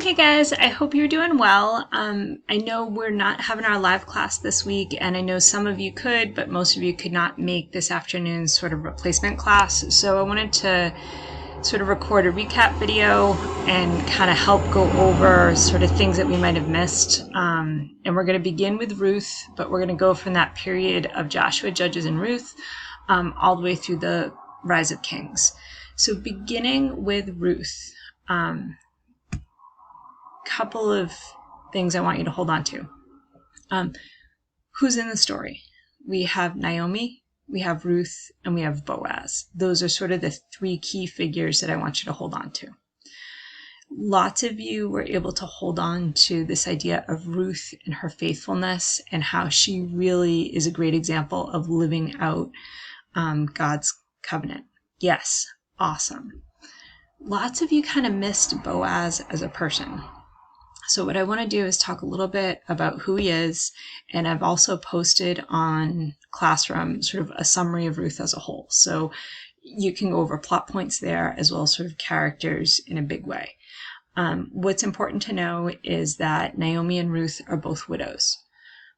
Hey guys, I hope you're doing well. I know we're not having our live class this week, and I know some of you could, but most of you could not make this afternoon's sort of replacement class. So I wanted to sort of record a recap video and kind of help go over sort of things that we might have missed. And we're going to begin with Ruth, but we're going to go from that period of Joshua, Judges, and Ruth all the way through the rise of kings. So beginning with Ruth. Couple of things I want you to hold on to. Who's in the story? We have Naomi, we have Ruth, and we have Boaz. Those are sort of the three key figures that I want you to hold on to. Lots of you were able to hold on to this idea of Ruth and her faithfulness and how she really is a great example of living out God's covenant. Yes, awesome. Lots of you kind of missed Boaz as a person. So what I want to do is talk a little bit about who he is, and I've also posted on Classroom sort of a summary of Ruth as a whole. So you can go over plot points there as well as sort of characters in a big way. What's important to know is that Naomi and Ruth are both widows.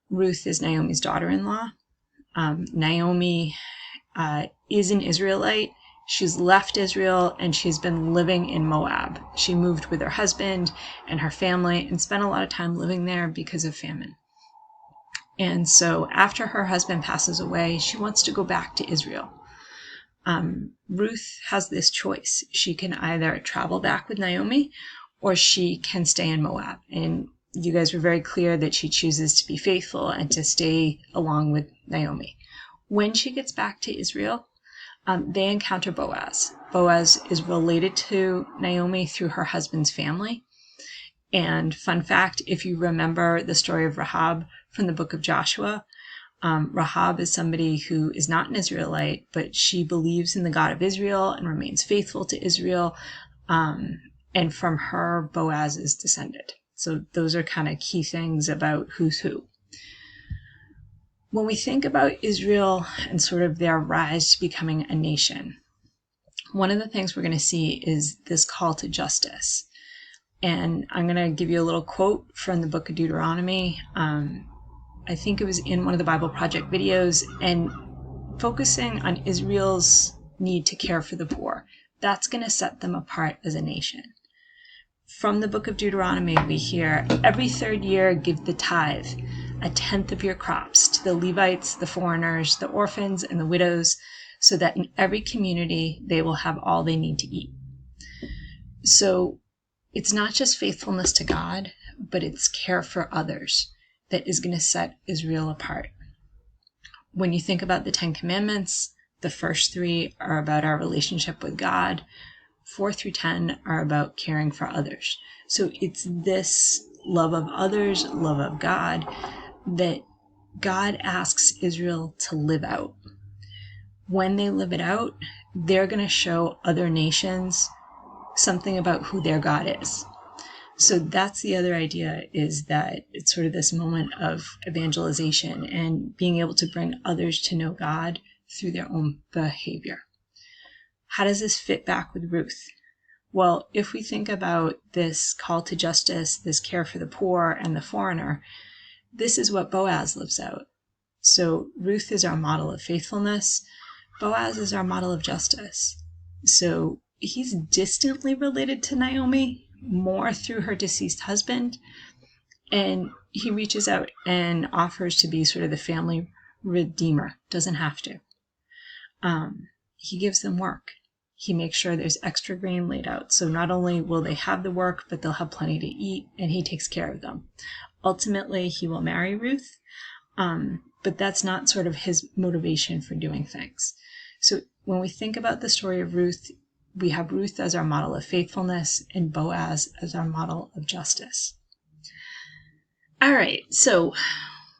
Ruth is Naomi's daughter-in-law. Naomi is an Israelite. She's left Israel and she's been living in Moab. She moved with her husband and her family and spent a lot of time living there because of famine. And so after her husband passes away, she wants to go back to Israel. Ruth has this choice. She can either travel back with Naomi or she can stay in Moab. And you guys were very clear that she chooses to be faithful and to stay along with Naomi. When she gets back to Israel, they encounter Boaz. Boaz is related to Naomi through her husband's family. And fun fact, if you remember the story of Rahab from the book of Joshua, Rahab is somebody who is not an Israelite, but she believes in the God of Israel and remains faithful to Israel. And from her, Boaz is descended. So those are kind of key things about who's who. When we think about Israel and sort of their rise to becoming a nation, one of the things we're going to see is this call to justice. And I'm going to give you a little quote from the book of Deuteronomy. I think it was in one of the Bible Project videos, and focusing on Israel's need to care for the poor. That's going to set them apart as a nation. From the book of Deuteronomy, we hear, every third year give the tithe, a tenth of your crops, to the Levites, the foreigners, the orphans, and the widows, so that in every community they will have all they need to eat. So it's not just faithfulness to God, but it's care for others that is going to set Israel apart. When you think about the 10 Commandments, the first 3 are about our relationship with God. 4 through 10 are about caring for others. So it's this love of others, love of God, that God asks Israel to live out. When they live it out, they're going to show other nations something about who their God is. So that's the other idea, is that it's sort of this moment of evangelization and being able to bring others to know God through their own behavior. How does this fit back with Ruth? Well, if we think about this call to justice, this care for the poor and the foreigner, this is what Boaz lives out. So Ruth is our model of faithfulness. Boaz is our model of justice. So he's distantly related to Naomi, more through her deceased husband. And he reaches out and offers to be sort of the family redeemer. Doesn't have to. He gives them work. He makes sure there's extra grain laid out. So not only will they have the work, but they'll have plenty to eat, and he takes care of them. Ultimately, he will marry Ruth, but that's not sort of his motivation for doing things. So when we think about the story of Ruth, we have Ruth as our model of faithfulness and Boaz as our model of justice. All right, so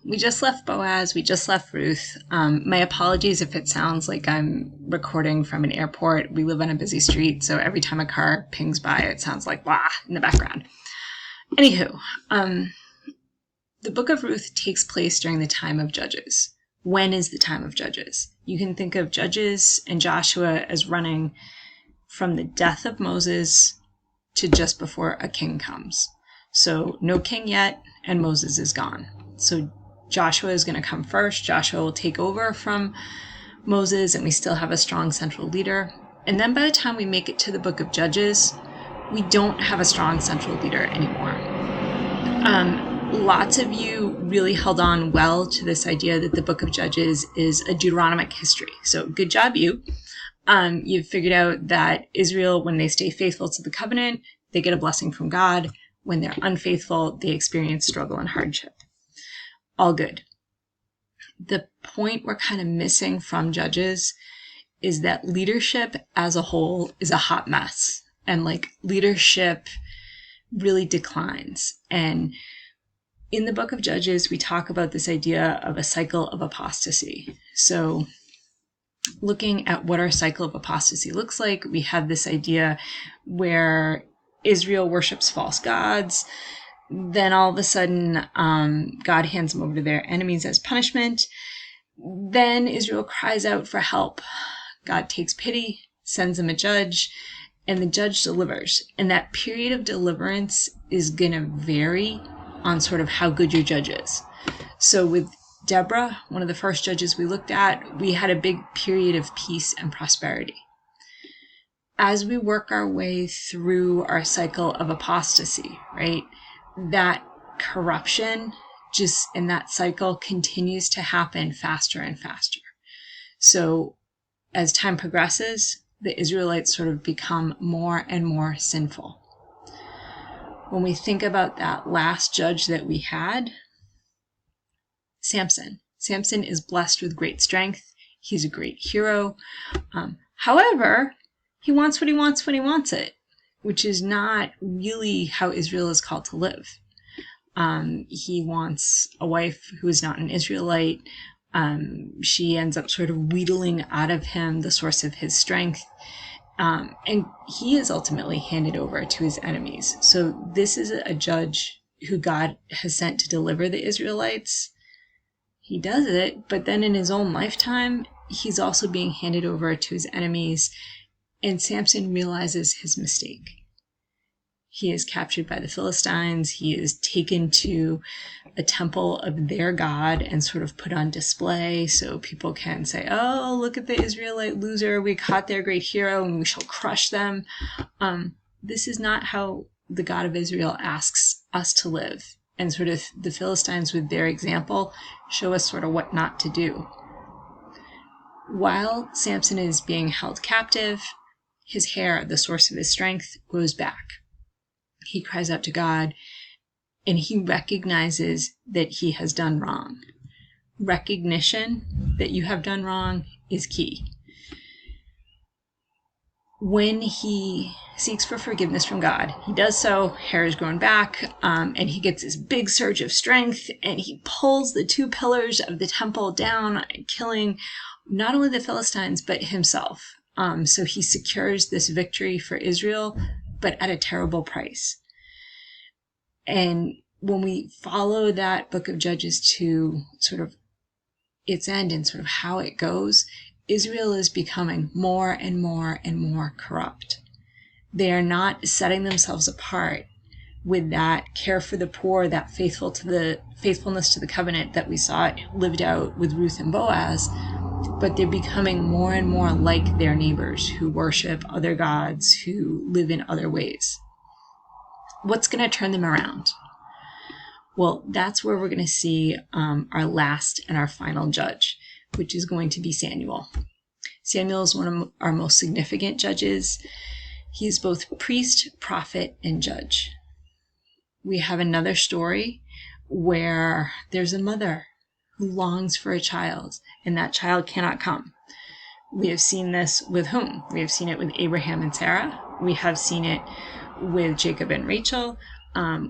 we just left Boaz, we just left Ruth. My apologies if it sounds like I'm recording from an airport. We live on a busy street, so every time a car pings by, it sounds like wah in the background. Anywho, the book of Ruth takes place during the time of Judges. When is the time of Judges? You can think of Judges and Joshua as running from the death of Moses to just before a king comes. So no king yet, and Moses is gone. So Joshua is going to come first. Joshua will take over from Moses, and we still have a strong central leader. And then by the time we make it to the book of Judges, we don't have a strong central leader anymore. Lots of you really held on well to this idea that the book of Judges is a Deuteronomic history. So good job, you. You've figured out that Israel, when they stay faithful to the covenant, they get a blessing from God. When they're unfaithful, they experience struggle and hardship. All good. The point we're kind of missing from Judges is that leadership as a whole is a hot mess. And leadership really declines. And in the book of Judges, we talk about this idea of a cycle of apostasy. So looking at what our cycle of apostasy looks like, we have this idea where Israel worships false gods. Then all of a sudden, God hands them over to their enemies as punishment. Then Israel cries out for help. God takes pity, sends them a judge, and the judge delivers. And that period of deliverance is going to vary on sort of how good your judge is. So with Deborah, one of the first judges we looked at, we had a big period of peace and prosperity. As we work our way through our cycle of apostasy, right, that corruption just in that cycle continues to happen faster and faster. So as time progresses, the Israelites sort of become more and more sinful. When we think about that last judge that we had, Samson is blessed with great strength. He's a great hero. However, he wants what he wants when he wants it, which is not really how Israel is called to live. He wants a wife who is not an Israelite. She ends up sort of wheedling out of him the source of his strength. And he is ultimately handed over to his enemies. So this is a judge who God has sent to deliver the Israelites. He does it, but then in his own lifetime, he's also being handed over to his enemies. And Samson realizes his mistake. He is captured by the Philistines. He is taken to a temple of their god and sort of put on display so people can say, oh, look at the Israelite loser. We caught their great hero and we shall crush them. This is not how the God of Israel asks us to live. And sort of the Philistines, with their example, show us sort of what not to do. While Samson is being held captive, his hair, the source of his strength, grows back. He cries out to God, and he recognizes that he has done wrong. Recognition that you have done wrong is key. When he seeks for forgiveness from God, he does so, hair is grown back, and he gets this big surge of strength, and he pulls the 2 pillars of the temple down, killing not only the Philistines, but himself. So he secures this victory for Israel, but at a terrible price. And when we follow that book of Judges to sort of its end and sort of how it goes, Israel is becoming more and more and more corrupt. They are not setting themselves apart with that care for the poor, that faithfulness to the covenant that we saw lived out with Ruth and Boaz, but they're becoming more and more like their neighbors who worship other gods, who live in other ways. What's going to turn them around? Well, that's where we're going to see our last and our final judge, which is going to be Samuel. Samuel is one of our most significant judges. He is both priest, prophet, and judge. We have another story where there's a mother who longs for a child, and that child cannot come. We have seen this with whom? We have seen it with Abraham and Sarah. We have seen it with Jacob and Rachel.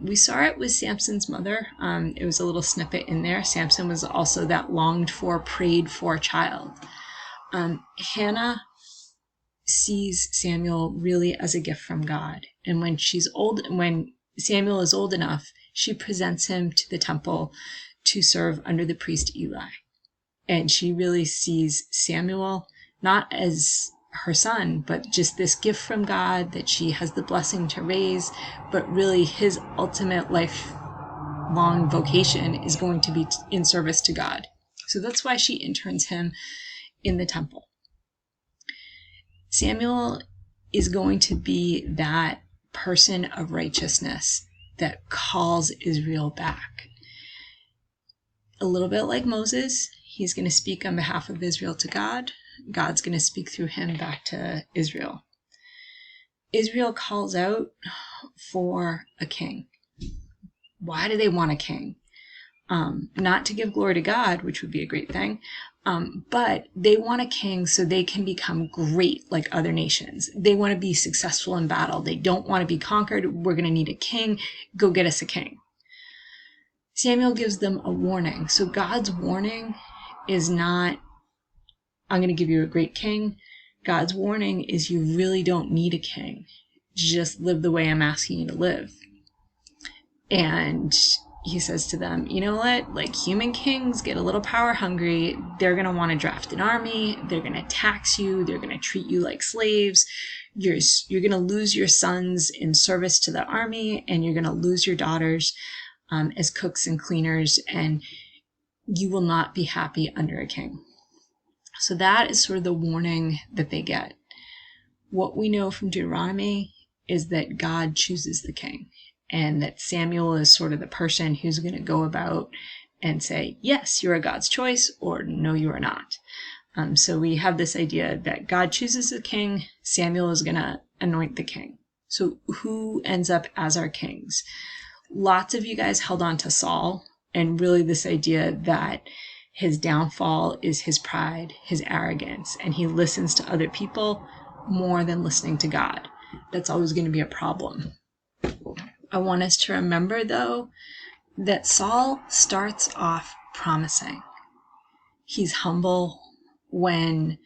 We saw it with Samson's mother. It was a little snippet in there. Samson was also that longed for, prayed for child. Hannah sees Samuel really as a gift from God. And when Samuel is old enough, she presents him to the temple to serve under the priest Eli. And she really sees Samuel not as her son, but just this gift from God that she has the blessing to raise. But really his ultimate lifelong vocation is going to be in service to God. So that's why she interns him in the temple. Samuel is going to be that person of righteousness that calls Israel back. A little bit like Moses, he's going to speak on behalf of Israel to God. God's going to speak through him back to Israel. Israel calls out for a king. Why do they want a king? Not to give glory to God, which would be a great thing, but they want a king so they can become great like other nations. They want to be successful in battle. They don't want to be conquered. We're going to need a king. Go get us a king. Samuel gives them a warning. So God's warning is not, I'm going to give you a great king. God's warning is you really don't need a king. Just live the way I'm asking you to live. And he says to them, you know what? Like human kings get a little power hungry. They're going to want to draft an army. They're going to tax you. They're going to treat you like slaves. You're going to lose your sons in service to the army, and you're going to lose your daughters as cooks and cleaners, and you will not be happy under a king. So that is sort of the warning that they get. What we know from Deuteronomy is that God chooses the king, and that Samuel is sort of the person who's going to go about and say, yes, you're a God's choice, or no, you are not. So we have this idea that God chooses the king, Samuel is going to anoint the king. So who ends up as our kings? Lots of you guys held on to Saul, and really this idea that his downfall is his pride, his arrogance, and he listens to other people more than listening to God. That's always going to be a problem. I want us to remember, though, that Saul starts off promising. He's humble. When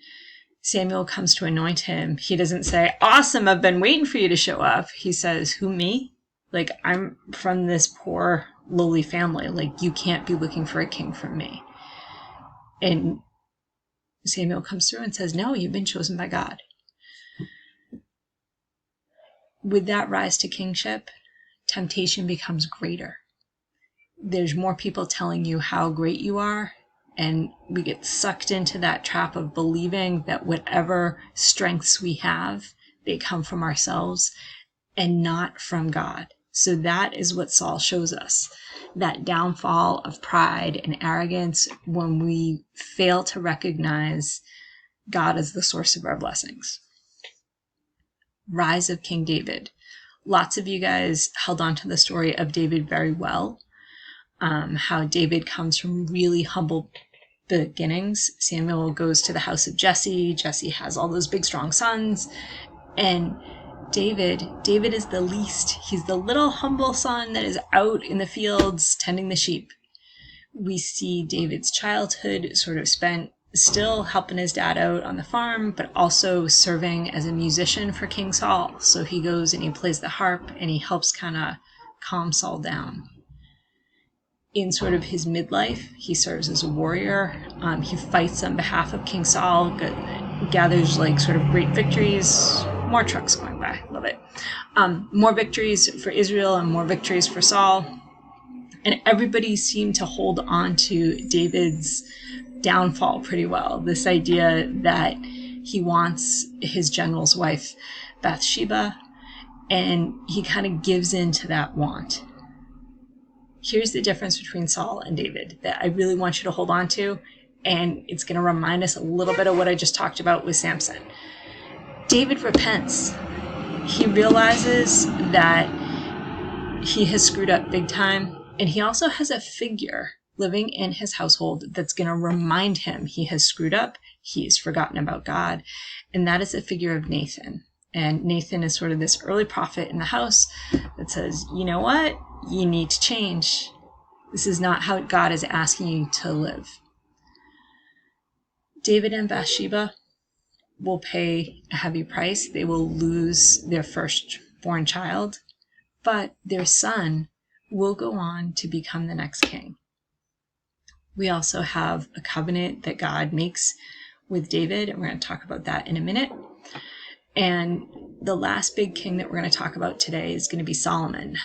Samuel comes to anoint him, he doesn't say, awesome, I've been waiting for you to show up. He says, who, me? Like, I'm from this poor, lowly family. Like, you can't be looking for a king from me. And Samuel comes through and says, no, you've been chosen by God. With that rise to kingship, temptation becomes greater. There's more people telling you how great you are, and we get sucked into that trap of believing that whatever strengths we have, they come from ourselves and not from God. So that is what Saul shows us, that downfall of pride and arrogance when we fail to recognize God as the source of our blessings. Rise of King David. Lots of you guys held on to the story of David very well. How David comes from really humble beginnings. Samuel goes to the house of Jesse. Jesse has all those big, strong sons. And David is the least. He's the little humble son that is out in the fields tending the sheep. We see David's childhood sort of spent still helping his dad out on the farm, but also serving as a musician for King Saul. So he goes and he plays the harp and he helps kind of calm Saul down. In sort of his midlife, he serves as a warrior. He fights on behalf of King Saul, gathers like sort of great victories. More trucks going by, love it. More victories for Israel and more victories for Saul. And everybody seemed to hold on to David's downfall pretty well. This idea that he wants his general's wife, Bathsheba, and he kind of gives in to that want. Here's the difference between Saul and David that I really want you to hold on to, and it's going to remind us a little bit of what I just talked about with Samson. David repents. He realizes that he has screwed up big time, and he also has a figure living in his household that's going to remind him he has screwed up, he's forgotten about God, and that is the figure of Nathan. And Nathan is sort of this early prophet in the house that says, you know what? You need to change. This is not how God is asking you to live. David and Bathsheba will pay a heavy price. They will lose their firstborn child, but their son will go on to become the next king. We also have a covenant that God makes with David, and we're going to talk about that in a minute. And the last big king that we're going to talk about today is going to be Solomon.